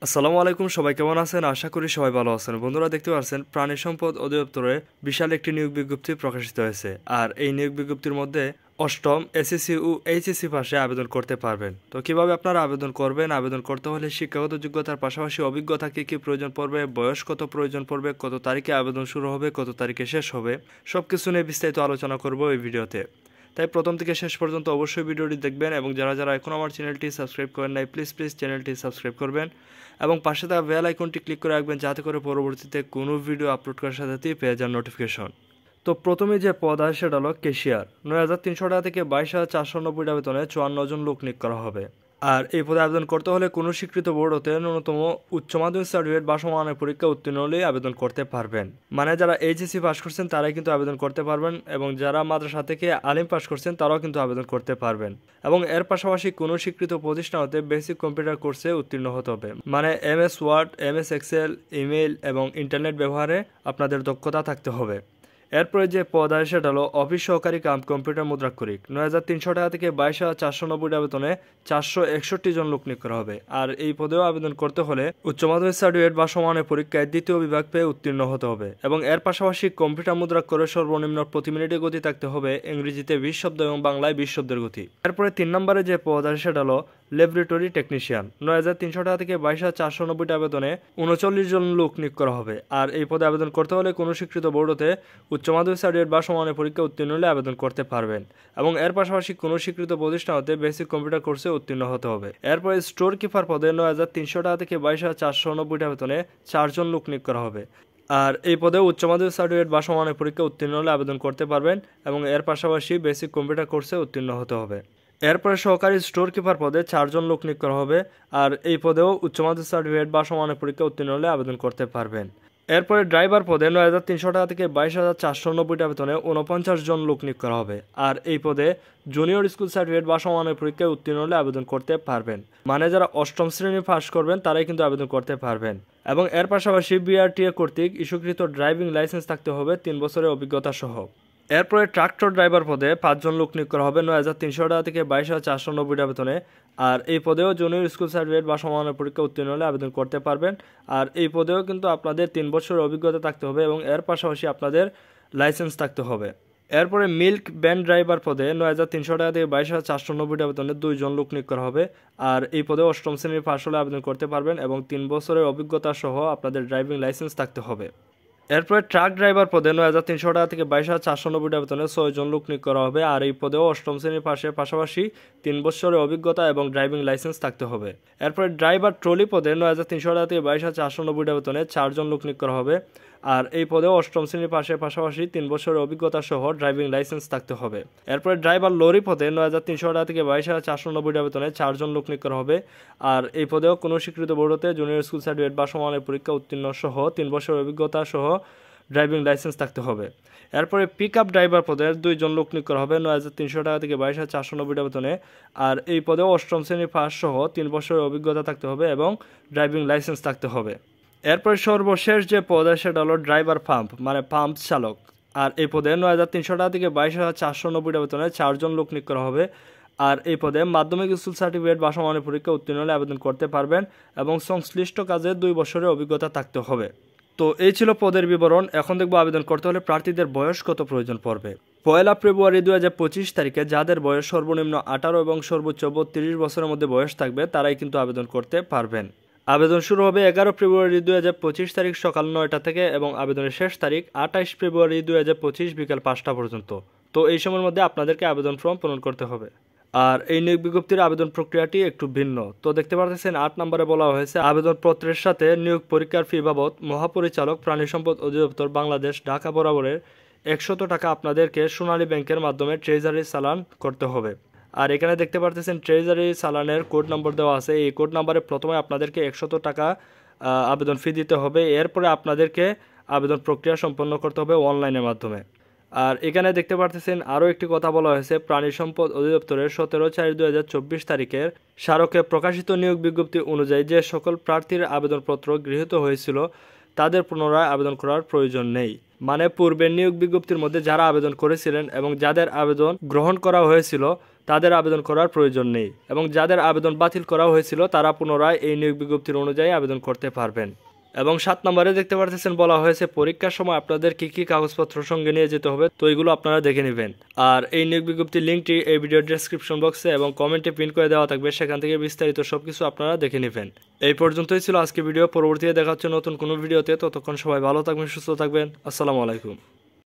আসসালামু আলাইকুম, সবাই কেমন আছেন? আশা করি সবাই ভালো আছেন। বন্ধুরা, দেখতে পাচ্ছেন প্রাণী সম্পদ অধিদপ্তরে বিশাল একটি নিয়োগ বিজ্ঞপ্তি প্রকাশিত হয়েছে। আর এই নিয়োগ বিজ্ঞপ্তির মধ্যে অষ্টম এসএসসি ও এইচএসসি পাশে আবেদন করতে পারবেন। তো কিভাবে আপনারা আবেদন করবেন? আবেদন করতে হলে শিক্ষাগত যোগ্যতার পাশাপাশি অভিজ্ঞতা কী কী প্রয়োজন পড়বে, বয়স কত প্রয়োজন পড়বে, কত তারিখে আবেদন শুরু হবে, কত তারিখে শেষ হবে, সব কিছু নিয়ে বিস্তারিত আলোচনা করব এই ভিডিওতে। তাই প্রথম থেকে শেষ পর্যন্ত অবশ্যই ভিডিওটি দেখবেন এবং যারা যারা এখন আমার চ্যানেলটি সাবস্ক্রাইব করেন নাই, প্লিজ চ্যানেলটি সাবস্ক্রাইব করবেন এবং পাশে থাকা বেল আইকনটি ক্লিক করে রাখবেন, যাতে করে পরবর্তীতে কোনো ভিডিও আপলোড করার সাথে সাথেই পেয়ে যান নোটিফিকেশন। তো প্রথমে যে পদ আছে সেটা হলো ক্যাশিয়ার। 9,300 টাকা থেকে 22,490 টাকা বেতনে 54 জন লোক নিয়োগ করা হবে। আর এই পদে আবেদন করতে হলে কোনো স্বীকৃত বোর্ড হতে ন্যূনতম উচ্চ মাধ্যমিক সার্টিফিকেট বা সমমানের পরীক্ষা উত্তীর্ণ হলেই আবেদন করতে পারবেন। মানে যারা এইচএসসি পাস করছেন তারাই কিন্তু আবেদন করতে পারবেন এবং যারা মাদ্রাসা থেকে আলিম পাস করছেন তারাও কিন্তু আবেদন করতে পারবেন। এবং এর পাশাপাশি কোনো স্বীকৃত প্রতিষ্ঠান হতে বেসিক কম্পিউটার কোর্সে উত্তীর্ণ হতে হবে। মানে MS word, MS excel, email এবং ইন্টারনেট ব্যবহারে আপনাদের দক্ষতা থাকতে হবে। এরপরে যে পদ আছে সেটা হলো অফিস সহকারী কাম কম্পিউটার মুদ্রাক্ষরিক। 9,300 টাকা থেকে 22,490 টাকা বেতনে 461 জন লোক নিয়োগ করা হবে। আর এই পদেও আবেদন করতে হলে উচ্চ মাধ্যমিক সার্টিফিকেট বা সমানের পরীক্ষায় দ্বিতীয় বিভাগ পেয়ে উত্তীর্ণ হতে হবে এবং এর পাশাপাশি কম্পিউটার মুদ্রাক্ষরের সর্বনিম্ন প্রতি মিনিটে গতি থাকতে হবে ইংরেজিতে 20 শব্দ এবং বাংলায় 20 শব্দের গতি। এরপরে 3 নম্বরে যে পদ আছে সেটা হলো ল্যাবরেটরি টেকনিশিয়ান। 9,300 টাকা থেকে 22,490 টাকা বেতনে 39 জন লোক নিয়োগ করা হবে। আর এই পদে আবেদন করতে হলে কোনো স্বীকৃত বোর্ড হতে উচ্চ মাধ্যমিক সার্টিফিকেট বা সমানের পরীক্ষা উত্তীর্ণ হলে আবেদন করতে পারবেন এবং এর পাশাপাশি কোনো স্বীকৃত প্রতিষ্ঠান হতে বেসিক কম্পিউটার কোর্সে উত্তীর্ণ হতে হবে। এরপরে স্টোর কিপার পদে 9,300 টাকা থেকে 22,490 টাকা বেতনে 4 জন লোক নিয়োগ করা হবে। আর এই পদে উচ্চ মাধ্যমিক সার্টিফিকেট বা সমানের পরীক্ষা উত্তীর্ণ হলে আবেদন করতে পারবেন এবং এর পাশাপাশি বেসিক কম্পিউটার কোর্সে উত্তীর্ণ হতে হবে। এরপরে সহকারী স্টোর কিপার পদে 4 জন লোক নিয়োগ করা হবে। আর এই পদেও উচ্চ মাধ্যমিক সার্টিফিকেট বা সমানের পরীক্ষা উত্তীর্ণ হলে আবেদন করতে পারবেন। এরপরে ড্রাইভার পদে 9,300 টাকা থেকে 22,490 টাকা বেতনে 49 জন লোক নিয়োগ করা হবে। আর এই পদে জুনিয়র স্কুল সার্টিফিকেট বা সমানের পরীক্ষায় উত্তীর্ণ হলে আবেদন করতে পারবেন। মানে যারা অষ্টম শ্রেণী পাস করবেন তারাই কিন্তু আবেদন করতে পারবেন এবং এর পাশাপাশি BRTA কর্তৃক ইস্যুকৃত ড্রাইভিং লাইসেন্স থাকতে হবে 3 বছরের অভিজ্ঞতা সহ। এরপরে ট্রাক্টর ড্রাইভার পদে 5 জন লোক নিয়োগ করা হবে 9,300 টাকা থেকে 22,490 টাকা বেতনে। আর এই পদেও জুনিয়র স্কুল সার্টিফিকেট বা সমানের পরীক্ষা উত্তীর্ণ হলে আবেদন করতে পারবেন। আর এই পদেও কিন্তু আপনাদের 3 বছরের অভিজ্ঞতা থাকতে হবে এবং এর পাশাপাশি আপনাদের লাইসেন্স থাকতে হবে। এরপরে মিল্ক ভ্যান ড্রাইভার পদে 9,300 টাকা থেকে 22,490 টাকা বেতনে 2 জন লোক নিয়োগ করা হবে। আর এই পদে অষ্টম শ্রেণীর পাশ হলে আবেদন করতে পারবেন এবং 3 বছরের অভিজ্ঞতা সহ আপনাদের ড্রাইভিং লাইসেন্স থাকতে হবে। এরপরে ট্রাক ড্রাইভার পদে 9,300 টাকা থেকে 22,490 টাকা বেতনে 6 জন লোক নিয়োগ করা হবে। আর এই পদেও অষ্টম শ্রেণীর পাশাপাশি 3 বছরের অভিজ্ঞতা এবং ড্রাইভিং লাইসেন্স থাকতে হবে। এরপরে ড্রাইভার ট্রলি পদে 9,300 টাকা থেকে 22,490 টাকা বেতনে 4 জন লোক নিয়োগ করা হবে। আর এই পদেও অষ্টম শ্রেণীর পাশাপাশি 3 বছরের অভিজ্ঞতা সহ ড্রাইভিং লাইসেন্স থাকতে হবে। এরপরে ড্রাইভার লরি পদে 9,300 টাকা থেকে 22,490 টাকা বেতনে 4 জন লোক নিয়োগ করা হবে। আর এই পদেও কোনো স্বীকৃত বোর্ড হতে জুনিয়র স্কুল সার্টিফিকেট বা সমানের পরীক্ষা উত্তীর্ণ সহ 3 বছরের অভিজ্ঞতা সহ ড্রাইভিং লাইসেন্স থাকতে হবে। এরপরে পিক আপ ড্রাইভার পদের 2 জন লোক নিয়োগ করা হবে 9,300 টাকা থেকে 22,490 টাকা বেতনে। আর এই পদেও অষ্টম শ্রেণীর পাস সহ 3 বছরের অভিজ্ঞতা থাকতে হবে এবং ড্রাইভিং লাইসেন্স থাকতে হবে। এরপরে সর্বশেষ যে পদ আছে সেটা হলো ড্রাইভার পাম্প, মানে পাম্প চালক। আর এই পদে 9,300 টাকা থেকে 22,490 টাকা বেতনে 4 জন লোক নিয়োগ করা হবে। আর এই পদে মাধ্যমিক স্কুল সার্টিফিকেট বা সমানের পরীক্ষা উত্তীর্ণ হলে আবেদন করতে পারবেন এবং সংশ্লিষ্ট কাজে 2 বছরের অভিজ্ঞতা থাকতে হবে। তো এই ছিল পদের বিবরণ। এখন দেখবো আবেদন করতে হলে প্রার্থীদের বয়স কত প্রয়োজন পড়বে। 1 ফেব্রুয়ারি 2025 তারিখে যাদের বয়স সর্বনিম্ন 18 এবং সর্বোচ্চ 32 বছরের মধ্যে বয়স থাকবে তারাই কিন্তু আবেদন করতে পারবেন। আবেদন শুরু হবে 11 ফেব্রুয়ারি 2025 তারিখ সকাল 9টা থেকে এবং আবেদনের শেষ তারিখ 28 ফেব্রুয়ারি 2025 বিকাল 5টা পর্যন্ত। তো এই সময়ের মধ্যে আপনাদেরকে আবেদন ফর্ম পূরণ করতে হবে। আর এই নিয়োগ বিজ্ঞপ্তির আবেদন প্রক্রিয়াটি একটু ভিন্ন। তো দেখতে পাচ্ছেন 8 নম্বরে বলা হয়েছে আবেদনপত্রের সাথে নিয়োগ পরীক্ষার ফি বাবদ মহাপরিচালক প্রাণী সম্পদ অধিদপ্তর বাংলাদেশ ঢাকা বরাবরের 100 টাকা আপনাদেরকে সোনালী ব্যাংকের মাধ্যমে ট্রেজারি চালান করতে হবে। আর এখানে দেখতে পাচ্ছেন ট্রেজারি চালানের কোড নম্বর দেওয়া আছে। এই কোড নম্বরে প্রথমে আপনাদেরকে 100 টাকা আবেদন ফি দিতে হবে। এরপরে আপনাদেরকে আবেদন প্রক্রিয়া সম্পন্ন করতে হবে অনলাইনের মাধ্যমে। আর এখানে দেখতে পাচ্ছেন আরও একটি কথা বলা হয়েছে প্রাণী সম্পদ অধিদপ্তরের 17/4/2024 তারিখের স্মারকে প্রকাশিত নিয়োগ বিজ্ঞপ্তি অনুযায়ী যে সকল প্রার্থীর আবেদনপত্র গৃহীত হয়েছিল তাদের পুনরায় আবেদন করার প্রয়োজন নেই। মানে পূর্বের নিয়োগ বিজ্ঞপ্তির মধ্যে যারা আবেদন করেছিলেন এবং যাদের আবেদন গ্রহণ করা হয়েছিল তাদের আবেদন করার প্রয়োজন নেই এবং যাদের আবেদন বাতিল করা হয়েছিল তারা পুনরায় এই নিয়োগ বিজ্ঞপ্তির অনুযায়ী আবেদন করতে পারবেন। এবং 7 নম্বরে দেখতে পারতেছেন বলা হয়েছে পরীক্ষার সময় আপনাদের কি কি কাগজপত্র সঙ্গে নিয়ে যেতে হবে, তো এগুলো আপনারা দেখে নেবেন। আর এই নিয়োগ বিজ্ঞপ্তির লিঙ্কটি এই ভিডিওর ডেসক্রিপশন বক্সে এবং কমেন্টে পিন করে দেওয়া থাকবে, সেখান থেকে বিস্তারিত সবকিছু আপনারা দেখে নেবেন। এই পর্যন্তই ছিল আজকে ভিডিও। পরবর্তীতে দেখা হচ্ছে নতুন কোনো ভিডিওতে। ততক্ষণ সবাই ভালো থাকবেন, সুস্থ থাকবেন। আসসালামু আলাইকুম।